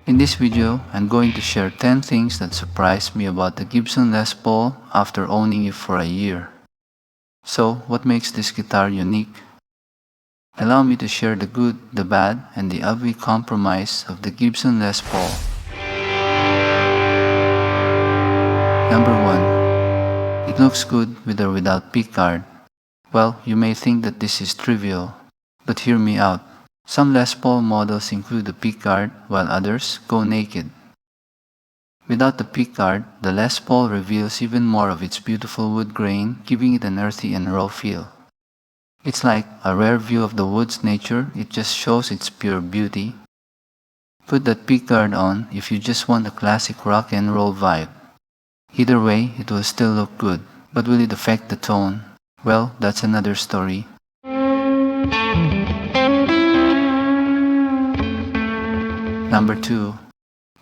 In this video, I'm going to share 10 things that surprised me about the Gibson Les Paul after owning it for a year. So, what makes this guitar unique? Allow me to share the good, the bad, and the ugly compromise of the Gibson Les Paul. Number 1. It looks good with or without pickguard. Well, you may think that this is trivial, but hear me out. Some Les Paul models include a pickguard, while others go naked. Without the pickguard, the Les Paul reveals even more of its beautiful wood grain, giving it an earthy and raw feel. It's like a rare view of the wood's nature, it just shows its pure beauty. Put that pickguard on if you just want a classic rock and roll vibe. Either way, it will still look good, but will it affect the tone? Well, that's another story. Number 2.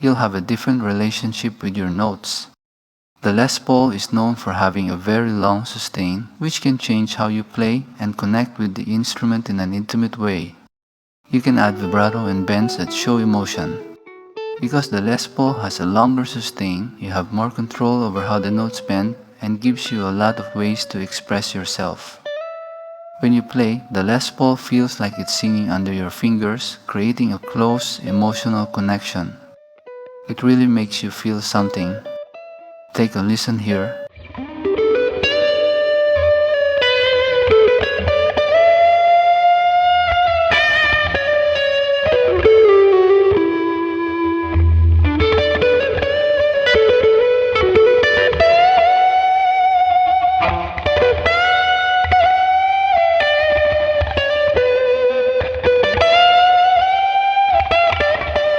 You'll have a different relationship with your notes. The Les Paul is known for having a very long sustain, which can change how you play and connect with the instrument in an intimate way. You can add vibrato and bends that show emotion. Because the Les Paul has a longer sustain, you have more control over how the notes bend and gives you a lot of ways to express yourself. When you play, the Les Paul feels like it's singing under your fingers, creating a close, emotional connection. It really makes you feel something. Take a listen here.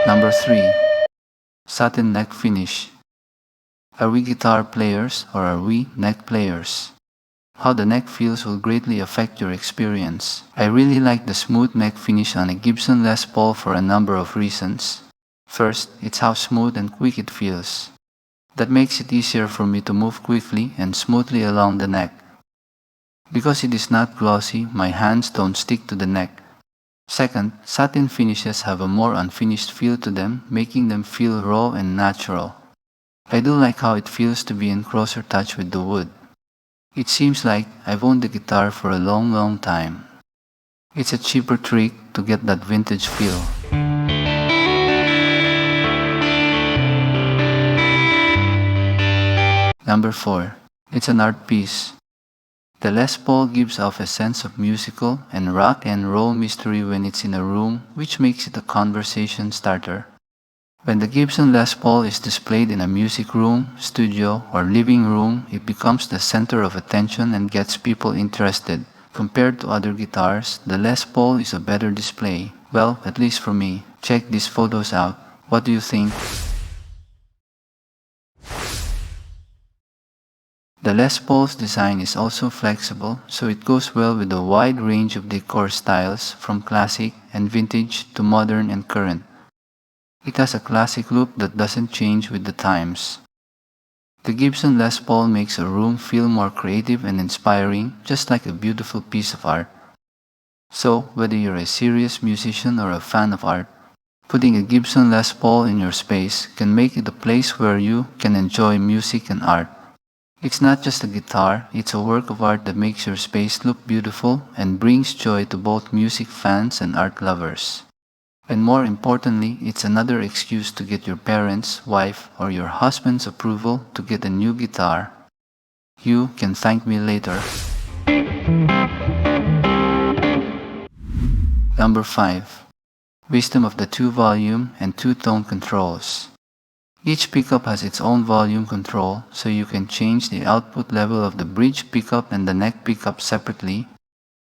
Number 3. Satin neck finish. Are we guitar players or are we neck players? How the neck feels will greatly affect your experience. I really like the smooth neck finish on a Gibson Les Paul for a number of reasons. First, it's how smooth and quick it feels. That makes it easier for me to move quickly and smoothly along the neck. Because it is not glossy, my hands don't stick to the neck. Second, satin finishes have a more unfinished feel to them, making them feel raw and natural. I do like how it feels to be in closer touch with the wood. It seems like I've owned the guitar for a long time. It's a cheaper trick to get that vintage feel. Number 4. It's an art piece. The Les Paul gives off a sense of musical and rock and roll mystery when it's in a room, which makes it a conversation starter. When the Gibson Les Paul is displayed in a music room, studio, or living room, it becomes the center of attention and gets people interested. Compared to other guitars, the Les Paul is a better display. Well, at least for me. Check these photos out. What do you think? The Les Paul's design is also flexible, so it goes well with a wide range of decor styles, from classic and vintage to modern and current. It has a classic look that doesn't change with the times. The Gibson Les Paul makes a room feel more creative and inspiring, just like a beautiful piece of art. So, whether you're a serious musician or a fan of art, putting a Gibson Les Paul in your space can make it a place where you can enjoy music and art. It's not just a guitar, it's a work of art that makes your space look beautiful and brings joy to both music fans and art lovers. And more importantly, it's another excuse to get your parents', wife, or your husband's approval to get a new guitar. You can thank me later. Number 5. Wisdom of the 2-volume and 2-tone controls. Each pickup has its own volume control, so you can change the output level of the bridge pickup and the neck pickup separately.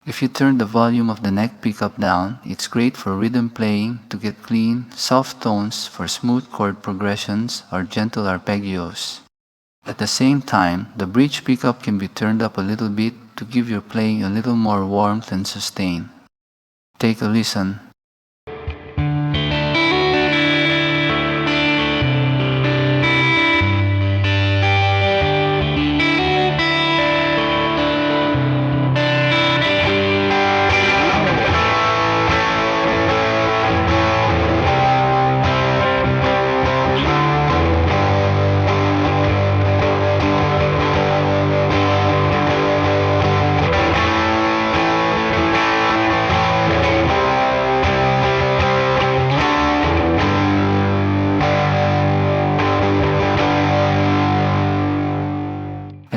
If you turn the volume of the neck pickup down, it's great for rhythm playing to get clean, soft tones for smooth chord progressions or gentle arpeggios. At the same time, the bridge pickup can be turned up a little bit to give your playing a little more warmth and sustain. Take a listen.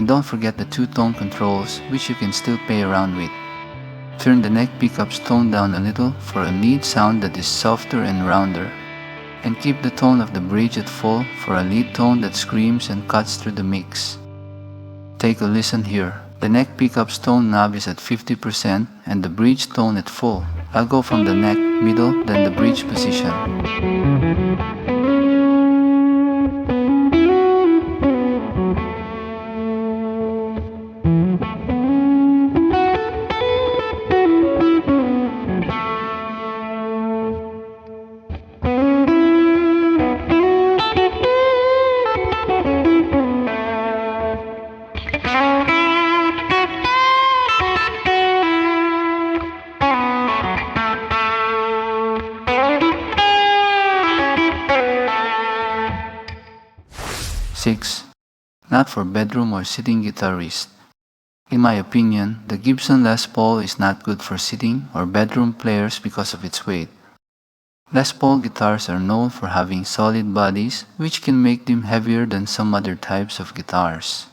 And don't forget the two-tone controls, which you can still play around with. Turn the neck pickup's tone down a little for a lead sound that is softer and rounder. And keep the tone of the bridge at full for a lead tone that screams and cuts through the mix. Take a listen here. The neck pickup's tone knob is at 50% and the bridge tone at full. I'll go from the neck, middle, then the bridge position. 6. Not for bedroom or sitting guitarists. In my opinion, the Gibson Les Paul is not good for sitting or bedroom players because of its weight. Les Paul guitars are known for having solid bodies, which can make them heavier than some other types of guitars.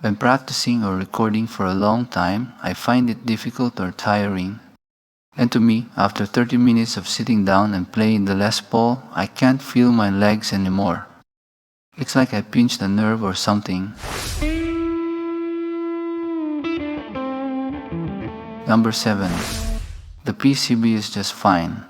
When practicing or recording for a long time, I find it difficult or tiring. And to me, after 30 minutes of sitting down and playing the Les Paul, I can't feel my legs anymore. It's like I pinched a nerve or something. Number 7. The PCB is just fine.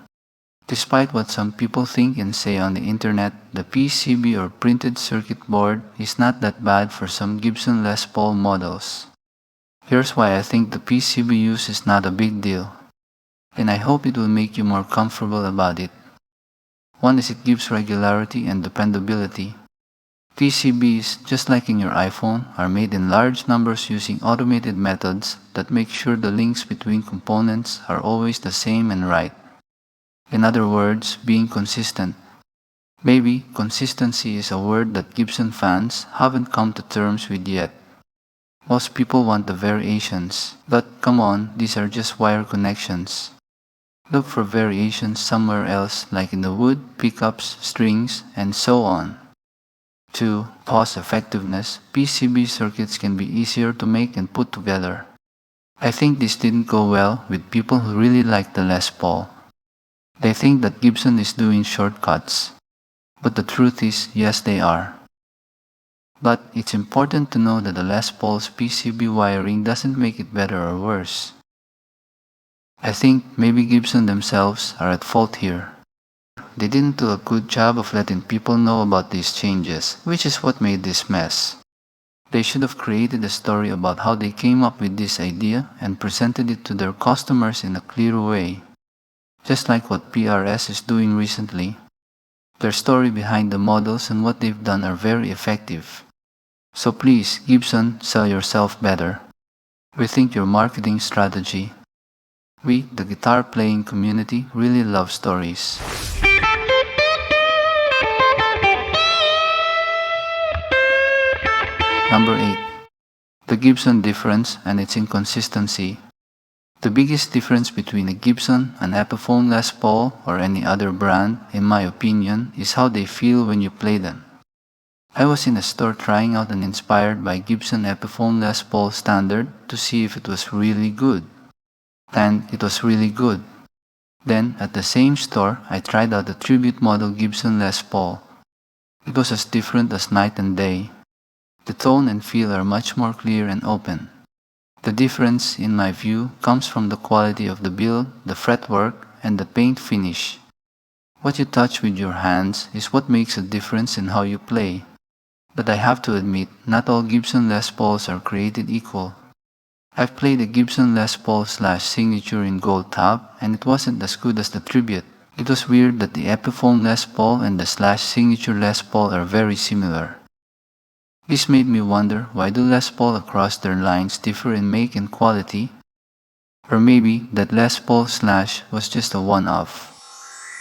Despite what some people think and say on the internet, the PCB or printed circuit board is not that bad for some Gibson Les Paul models. Here's why I think the PCB use is not a big deal, and I hope it will make you more comfortable about it. One is it gives regularity and dependability. PCBs, just like in your iPhone, are made in large numbers using automated methods that make sure the links between components are always the same and right. In other words, being consistent. Maybe consistency is a word that Gibson fans haven't come to terms with yet. Most people want the variations, but come on, these are just wire connections. Look for variations somewhere else, like in the wood, pickups, strings, and so on. 2. Cost effectiveness. PCB circuits can be easier to make and put together. I think this didn't go well with people who really like the Les Paul. They think that Gibson is doing shortcuts. But the truth is, yes they are. But it's important to know that the Les Paul's PCB wiring doesn't make it better or worse. I think maybe Gibson themselves are at fault here. They didn't do a good job of letting people know about these changes, which is what made this mess. They should have created a story about how they came up with this idea and presented it to their customers in a clear way. Just like what PRS is doing recently. Their story behind the models and what they've done are very effective. So please, Gibson, sell yourself better. Rethink your marketing strategy. We, the guitar playing community, really love stories. Number 8. The Gibson difference and its inconsistency. The biggest difference between a Gibson, an Epiphone Les Paul, or any other brand, in my opinion, is how they feel when you play them. I was in a store trying out an inspired by Gibson Epiphone Les Paul standard to see if it was really good. And it was really good. Then, at the same store, I tried out the tribute model Gibson Les Paul. It was as different as night and day. The tone and feel are much more clear and open. The difference, in my view, comes from the quality of the build, the fretwork, and the paint finish. What you touch with your hands is what makes a difference in how you play. But I have to admit, not all Gibson Les Pauls are created equal. I've played a Gibson Les Paul / Signature in gold top, and it wasn't as good as the tribute. It was weird that the Epiphone Les Paul and the / Signature Les Paul are very similar. This made me wonder, why do Les Paul across their lines differ in make and quality? Or maybe that Les Paul / was just a one-off.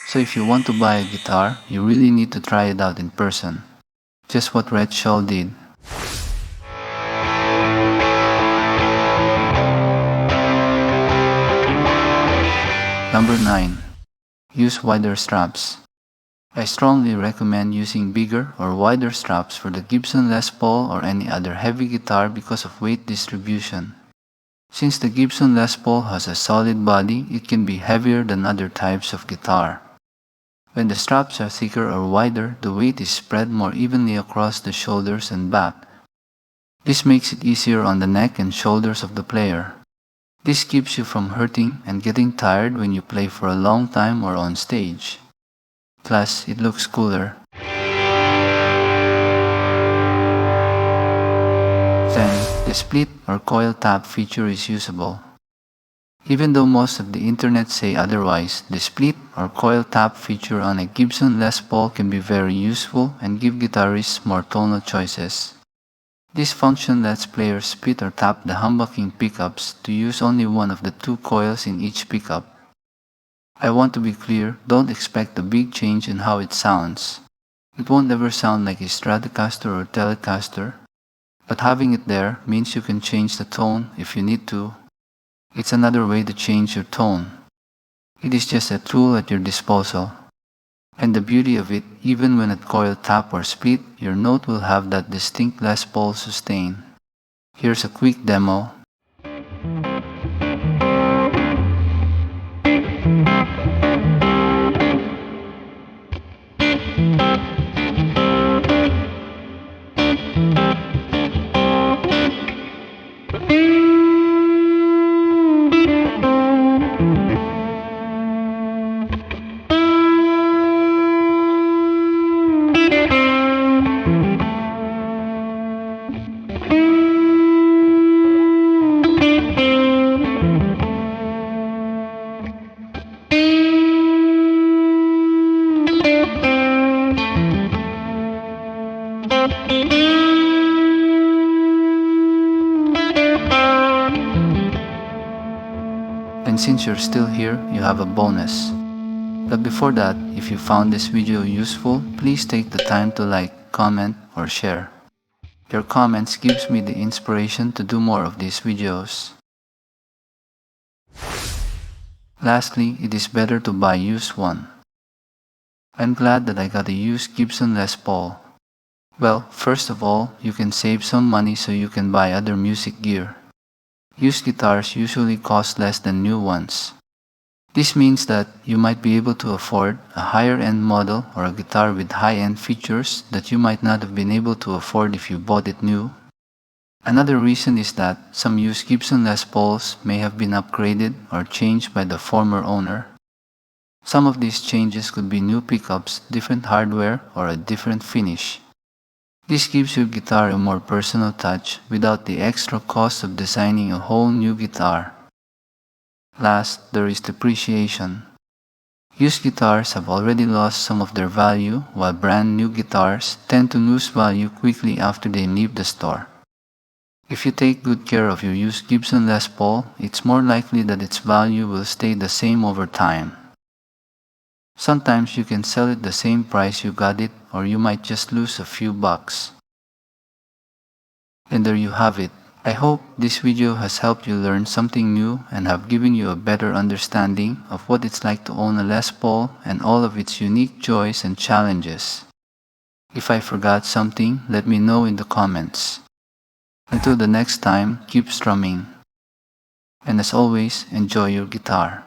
So if you want to buy a guitar, you really need to try it out in person. Just what Red Shawl did. Number 9. Use wider straps. I strongly recommend using bigger or wider straps for the Gibson Les Paul or any other heavy guitar because of weight distribution. Since the Gibson Les Paul has a solid body, it can be heavier than other types of guitar. When the straps are thicker or wider, the weight is spread more evenly across the shoulders and back. This makes it easier on the neck and shoulders of the player. This keeps you from hurting and getting tired when you play for a long time or on stage. Plus, it looks cooler. Then, the split or coil tap feature is usable. Even though most of the internet say otherwise, the split or coil tap feature on a Gibson Les Paul can be very useful and give guitarists more tonal choices. This function lets players split or tap the humbucking pickups to use only one of the two coils in each pickup. I want to be clear, don't expect a big change in how it sounds. It won't ever sound like a Stratocaster or Telecaster, but having it there means you can change the tone if you need to. It's another way to change your tone. It is just a tool at your disposal. And the beauty of it, even when at coil tap or split, your note will have that distinct Les Paul sustain. Here's a quick demo. And since you're still here, you have a bonus. But before that, if you found this video useful, please take the time to like, comment, or share. Your comments gives me the inspiration to do more of these videos. Lastly, it is better to buy used one. I'm glad that I got a used Gibson Les Paul. Well, first of all, you can save some money so you can buy other music gear. Used guitars usually cost less than new ones. This means that you might be able to afford a higher-end model or a guitar with high-end features that you might not have been able to afford if you bought it new. Another reason is that some used Gibson Les Pauls may have been upgraded or changed by the former owner. Some of these changes could be new pickups, different hardware, or a different finish. This gives your guitar a more personal touch without the extra cost of designing a whole new guitar. Last, there is depreciation. Used guitars have already lost some of their value, while brand new guitars tend to lose value quickly after they leave the store. If you take good care of your used Gibson Les Paul, it's more likely that its value will stay the same over time. Sometimes you can sell it the same price you got it, or you might just lose a few bucks. And there you have it. I hope this video has helped you learn something new and have given you a better understanding of what it's like to own a Les Paul and all of its unique joys and challenges. If I forgot something, let me know in the comments. Until the next time, keep strumming. And as always, enjoy your guitar.